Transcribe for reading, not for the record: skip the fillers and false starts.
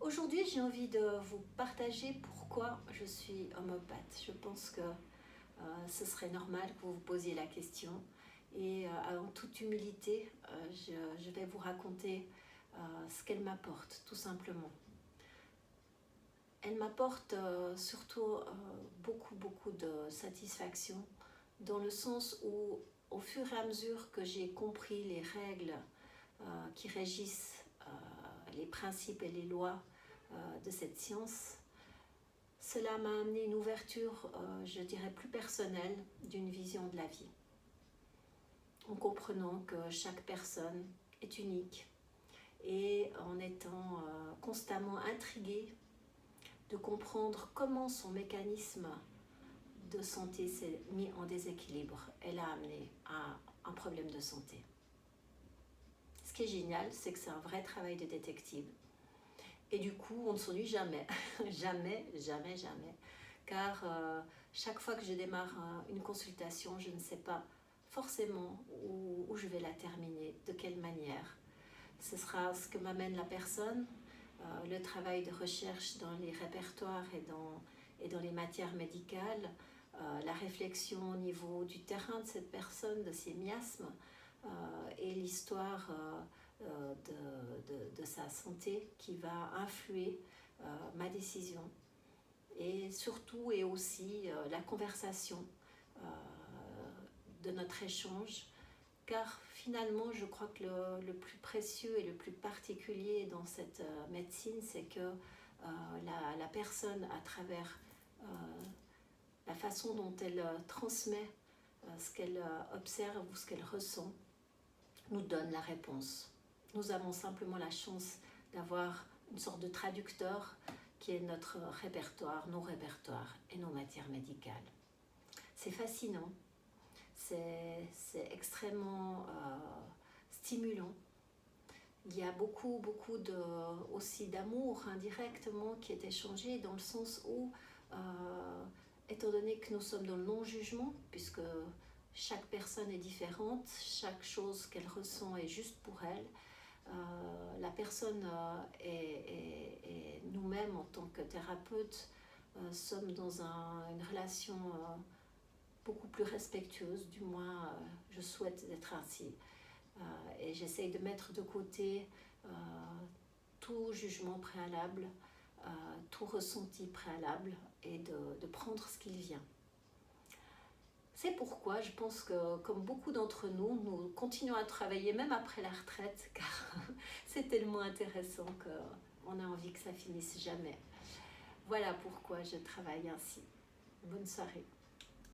Aujourd'hui, j'ai envie de vous partager pourquoi je suis homopathe. Je pense que ce serait normal que vous vous posiez la question. Et en toute humilité, je vais vous raconter ce qu'elle m'apporte, tout simplement. Elle m'apporte surtout beaucoup de satisfaction, dans le sens où, au fur et à mesure que j'ai compris les règles qui régissent les principes et les lois de cette science, cela m'a amené une ouverture, je dirais, plus personnelle d'une vision de la vie, en comprenant que chaque personne est unique et en étant constamment intriguée de comprendre comment son mécanisme de santé s'est mis en déséquilibre et l'a amené à un problème de santé. Ce qui est génial, c'est que c'est un vrai travail de détective. Et du coup, on ne s'ennuie jamais, jamais, car chaque fois que je démarre une consultation, je ne sais pas forcément où je vais la terminer, de quelle manière. Ce sera ce que m'amène la personne, le travail de recherche dans les répertoires et dans les matières médicales, la réflexion au niveau du terrain de cette personne, de ses miasmes, et l'histoire de sa santé qui va influer ma décision. Et surtout et aussi la conversation de notre échange, car finalement je crois que le plus précieux et le plus particulier dans cette médecine, c'est que la personne, à travers la façon dont elle transmet ce qu'elle observe ou ce qu'elle ressent, nous donne la réponse. Nous avons simplement la chance d'avoir une sorte de traducteur qui est notre répertoire, nos répertoires et nos matières médicales. C'est fascinant, c'est extrêmement stimulant. Il y a beaucoup aussi d'amour indirectement qui est échangé, dans le sens où, étant donné que nous sommes dans le non-jugement, puisque chaque personne est différente, chaque chose qu'elle ressent est juste pour elle, la personne et nous-mêmes en tant que thérapeutes sommes dans une relation beaucoup plus respectueuse, du moins je souhaite être ainsi. Et j'essaye de mettre de côté tout jugement préalable, tout ressenti préalable, et de prendre ce qu'il vient. C'est pourquoi je pense que, comme beaucoup d'entre nous, nous continuons à travailler même après la retraite, car c'est tellement intéressant qu'on a envie que ça finisse jamais. Voilà pourquoi je travaille ainsi. Bonne soirée.